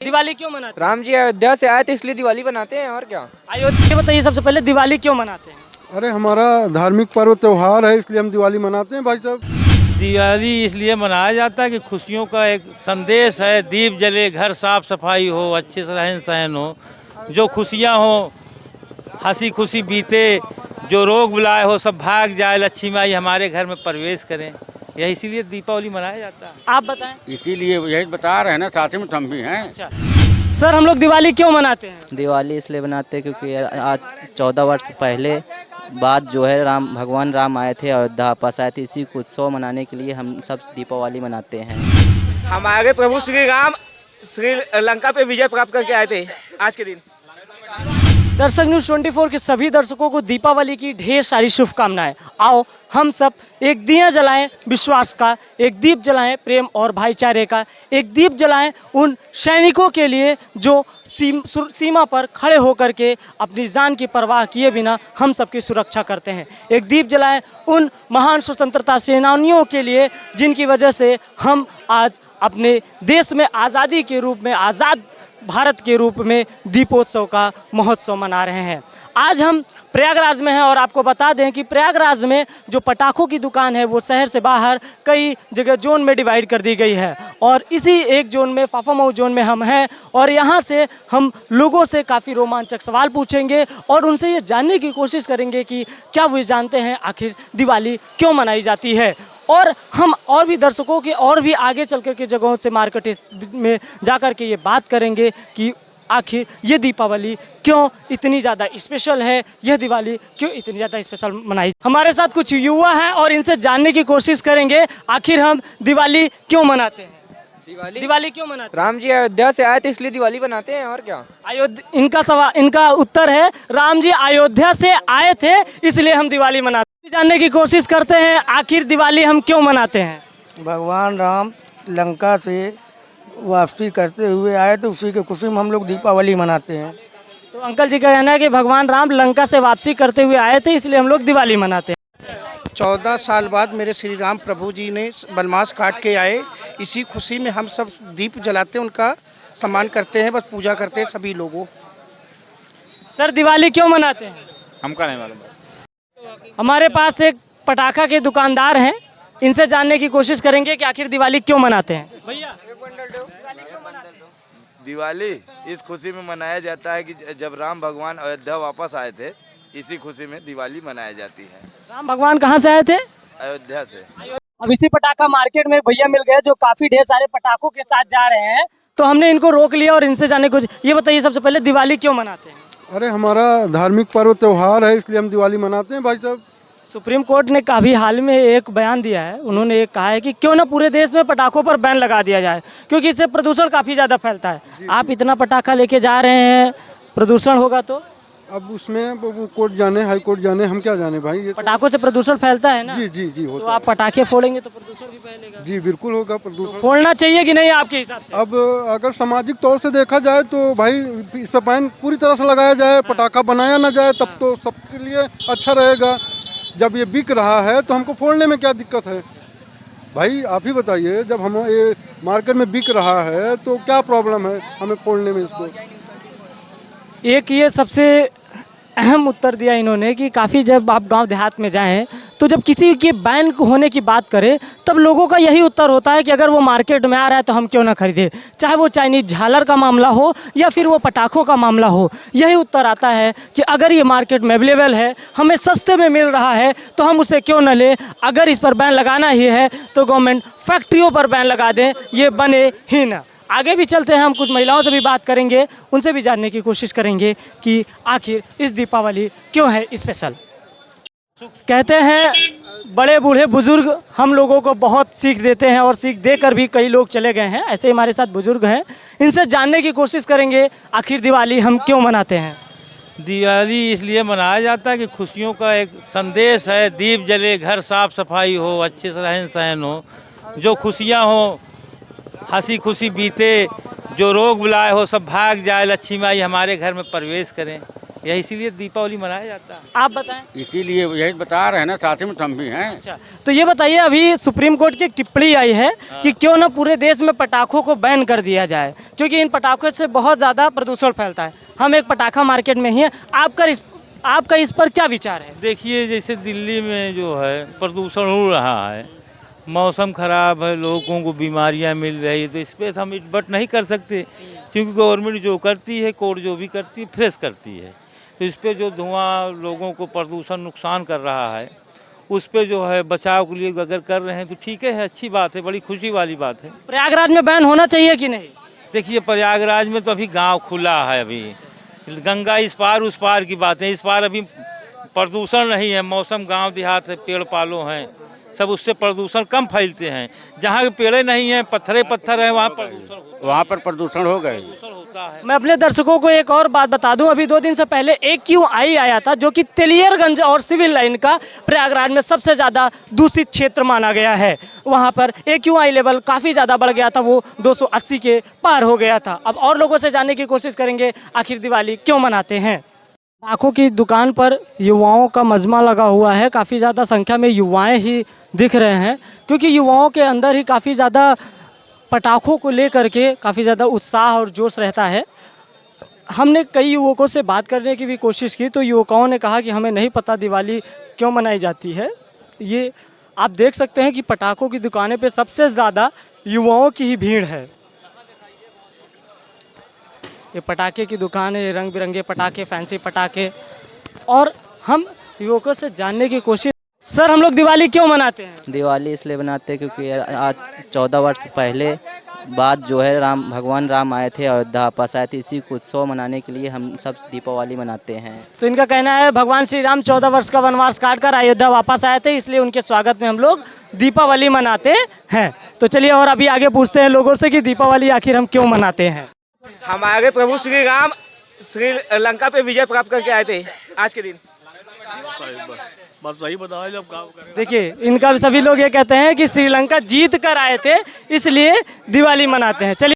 दिवाली क्यों मनाते हैं? राम जी अयोध्या से आए थे इसलिए दिवाली बनाते हैं, और क्या। अयोध्या बताइए, सबसे पहले दिवाली क्यों मनाते हैं? अरे हमारा धार्मिक पर्व त्योहार है, इसलिए हम दिवाली मनाते हैं भाई साहब। दिवाली इसलिए मनाया जाता है कि खुशियों का एक संदेश है। दीप जले, घर साफ सफाई हो, अच्छे से रहन सहन हो, जो खुशियाँ हो, हंसी खुशी बीते, जो रोग बुलाए हो सब भाग जाए, लक्ष्मी माई हमारे घर में प्रवेश करें, यही इसीलिए दीपावली मनाया जाता है। आप बताएं। इसीलिए यही बता रहे हैं ना, साथ में हम भी हैं। अच्छा सर, हम लोग दिवाली क्यों मनाते हैं? दिवाली इसलिए बनाते हैं क्योंकि आज 14 वर्ष पहले बाद जो है भगवान राम आए थे, अयोध्या वापस आए थे। इसी को उत्सव मनाने के लिए हम सब दीपावली मनाते हैं। हमारे प्रभु श्री राम श्री लंका पे विजय प्राप्त करके आए थे आज के दिन। दर्शक न्यूज़ 24 के सभी दर्शकों को दीपावली की ढेर सारी शुभकामनाएं। आओ हम सब एक दिया जलाएं विश्वास का, एक दीप जलाएं प्रेम और भाईचारे का, एक दीप जलाएं उन सैनिकों के लिए जो सीमा पर खड़े होकर के अपनी जान की परवाह किए बिना हम सबकी सुरक्षा करते हैं। एक दीप जलाएं उन महान स्वतंत्रता सेनानियों के लिए जिनकी वजह से हम आज अपने देश में आज़ादी के रूप में, आज़ाद भारत के रूप में दीपोत्सव का महोत्सव मना रहे हैं। आज हम प्रयागराज में हैं और आपको बता दें कि प्रयागराज में जो पटाखों की दुकान है वो शहर से बाहर कई जगह जोन में डिवाइड कर दी गई है, और इसी एक जोन में फाफामऊ जोन में हम हैं। और यहाँ से हम लोगों से काफ़ी रोमांचक सवाल पूछेंगे और उनसे ये जानने की कोशिश करेंगे कि क्या वो जानते हैं आखिर दिवाली क्यों मनाई जाती है। और हम और भी दर्शकों के और भी आगे चल कर के जगहों से मार्केट में जा कर के ये बात करेंगे कि आखिर ये दीपावली क्यों इतनी ज़्यादा स्पेशल है, यह दिवाली क्यों इतनी ज़्यादा स्पेशल मनाई। हमारे साथ कुछ युवा हैं और इनसे जानने की कोशिश करेंगे आखिर हम दिवाली क्यों मनाते हैं। दिवाली क्यों मनाते हैं? राम जी अयोध्या से आए थे इसलिए दिवाली बनाते हैं, और क्या। इनका उत्तर है राम जी अयोध्या से आए थे इसलिए हम दिवाली मनाते हैं। जानने की कोशिश करते हैं आखिर दिवाली हम क्यों मनाते हैं। भगवान राम लंका से वापसी करते हुए आए तो उसी की खुशी में हम लोग दीपावली मनाते हैं। तो अंकल जी का कहना है कि भगवान राम लंका से वापसी करते हुए आए थे इसलिए हम लोग दिवाली मनाते हैं। 14 साल बाद मेरे श्री राम प्रभु जी ने वनवास काट के आए, इसी खुशी में हम सब दीप जलाते हैं, उनका सम्मान करते हैं, बस पूजा करते हैं सभी लोगों। सर दिवाली क्यों मनाते हैं? हमका नहीं मालूम। हमारे पास एक पटाखा के दुकानदार हैं, इनसे जानने की कोशिश करेंगे कि आखिर दिवाली क्यों मनाते हैं। भैया दिवाली इस खुशी में मनाया जाता है कि जब राम भगवान अयोध्या वापस आए थे, इसी खुशी में दिवाली मनाई जाती है। राम भगवान कहाँ से आए थे? अयोध्या से। अब इसी पटाखा मार्केट में भैया मिल गए जो काफी ढेर सारे पटाखों के साथ जा रहे हैं, तो हमने इनको रोक लिया और इनसे जानने को। ये बताइए सबसे पहले दिवाली क्यों मनाते हैं? अरे हमारा धार्मिक पर्व त्योहार है, इसलिए हम दिवाली मनाते हैं भाई साहब। सुप्रीम कोर्ट ने काफ़ी हाल में एक बयान दिया है, उन्होंने ये कहा है कि क्यों ना पूरे देश में पटाखों पर बैन लगा दिया जाए क्योंकि इससे प्रदूषण काफ़ी ज़्यादा फैलता है। आप इतना पटाखा लेके जा रहे हैं, प्रदूषण होगा तो अब उसमें वो कोर्ट जाने, हाई कोर्ट जाने, हम क्या जाने भाई। ये पटाखों से प्रदूषण फैलता है ना। जी जी जी होता तो आप पटाखे फोड़ेंगे तो प्रदूषण भी फैलेगा। जी बिल्कुल होगा प्रदूषण। फोड़ना चाहिए कि नहीं आपके हिसाब से? अब अगर सामाजिक तौर से देखा जाए तो भाई इस पर बैन पूरी तरह से लगाया जाए, पटाखा बनाया ना जाए, तब तो सबके लिए अच्छा रहेगा। जब ये बिक रहा है तो हमको फोड़ने में क्या दिक्कत है भाई, आप ही बताइए। जब हम ये मार्केट में बिक रहा है तो क्या प्रॉब्लम है हमें फोड़ने में इसको। एक ये सबसे अहम उत्तर दिया इन्होंने कि काफ़ी जब आप गांव देहात में जाएं तो जब किसी के बैन होने की बात करें तब लोगों का यही उत्तर होता है कि अगर वो मार्केट में आ रहा है तो हम क्यों ना खरीदें, चाहे वो चाइनीज झालर का मामला हो या फिर वो पटाखों का मामला हो। यही उत्तर आता है कि अगर ये मार्केट में अवेलेबल है, हमें सस्ते में मिल रहा है तो हम उसे क्यों न लें। अगर इस पर बैन लगाना ही है तो गवर्नमेंट फैक्ट्रियों पर बैन लगा दें, ये बने ही ना। आगे भी चलते हैं, हम कुछ महिलाओं से भी बात करेंगे, उनसे भी जानने की कोशिश करेंगे कि आखिर इस दीपावली क्यों है स्पेशल। कहते हैं बड़े बूढ़े बुजुर्ग हम लोगों को बहुत सीख देते हैं और सीख देकर भी कई लोग चले गए हैं। ऐसे हमारे साथ बुजुर्ग हैं, इनसे जानने की कोशिश करेंगे आखिर दिवाली हम क्यों मनाते हैं। दिवाली इसलिए मनाया जाता है कि खुशियों का एक संदेश है। दीप जले, घर साफ सफाई हो, अच्छे से रहन सहन हो, जो खुशियाँ हो, हंसी खुशी बीते, जो रोग बुलाए हो सब भाग जाए, लक्ष्मी माई हमारे घर में प्रवेश करें, यही इसीलिए दीपावली मनाया जाता है। आप बताएं। इसीलिए यही बता रहे हैं ना, साथ में हम भी हैं। अच्छा, तो ये बताइए, अभी सुप्रीम कोर्ट की एक टिप्पणी आई है कि क्यों ना पूरे देश में पटाखों को बैन कर दिया जाए, क्योंकि इन पटाखों से बहुत ज़्यादा प्रदूषण फैलता है। हम एक पटाखा मार्केट में ही है, आपका इस पर क्या विचार है? देखिए, जैसे दिल्ली में जो है प्रदूषण हो रहा है, मौसम ख़राब है, लोगों को बीमारियां मिल रही है, तो इस पर हम इटबट नहीं कर सकते, क्योंकि गवर्नमेंट जो करती है, कोर्ट जो भी करती है, फ्रेश करती है। तो इस पर जो धुआं लोगों को प्रदूषण नुकसान कर रहा है, उस पर जो है बचाव के लिए अगर कर रहे हैं तो ठीक है, अच्छी बात है, बड़ी खुशी वाली बात है। प्रयागराज में बैन होना चाहिए कि नहीं? देखिए, प्रयागराज में तो अभी गांव खुला है, अभी गंगा इस पार उस पार की बात है। इस पार अभी प्रदूषण नहीं है, मौसम गांव देहात है, पेड़ पालो हैं सब, उससे प्रदूषण कम फैलते हैं। जहाँ पेड़े नहीं हैं, पत्थर है, वहाँ पर प्रदूषण हो गए। होता है। मैं अपने दर्शकों को एक और बात बता दूं, अभी 2 दिन से पहले AQI आया था, जो कि तेलियरगंज और सिविल लाइन का प्रयागराज में सबसे ज़्यादा दूषित क्षेत्र माना गया है। वहां पर AQI लेवल काफ़ी ज़्यादा बढ़ गया था, वो 280 के पार हो गया था। अब और लोगों से जानने की कोशिश करेंगे आखिर दिवाली क्यों मनाते हैं। पटाखों की दुकान पर युवाओं का मजमा लगा हुआ है, काफ़ी ज़्यादा संख्या में युवाएं ही दिख रहे हैं, क्योंकि युवाओं के अंदर ही काफ़ी ज़्यादा पटाखों को लेकर के काफ़ी ज़्यादा उत्साह और जोश रहता है। हमने कई युवकों से बात करने की भी कोशिश की, तो युवकों ने कहा कि हमें नहीं पता दिवाली क्यों मनाई जाती है। ये आप देख सकते हैं कि पटाखों की दुकानें पे सबसे ज़्यादा युवाओं की ही भीड़ है। ये पटाखे की दुकान है, रंग बिरंगे पटाखे, फैंसी पटाखे, और हम युवकों से जानने की कोशिश। सर, हम लोग दिवाली क्यों मनाते हैं? दिवाली इसलिए बनाते हैं क्योंकि आज 14 वर्ष पहले बाद जो है भगवान राम आए थे, अयोध्या वापस आए थे। इसी को उत्सव मनाने के लिए हम सब दीपावली मनाते हैं। तो इनका कहना है भगवान श्री राम 14 वर्ष का वनवास काट कर अयोध्या वापस आए थे, इसलिए उनके स्वागत में हम लोग दीपावली मनाते हैं। तो चलिए और अभी आगे पूछते हैं लोगों से कि दीपावली आखिर हम क्यों मनाते हैं। हमारे प्रभु श्री राम श्रीलंका पे विजय प्राप्त करके आए थे आज के दिन। बस सही बताया जब काम करें। देखिए, इनका सभी लोग ये कहते हैं कि श्रीलंका जीत कर आए थे, इसलिए दिवाली मनाते हैं। चलिए।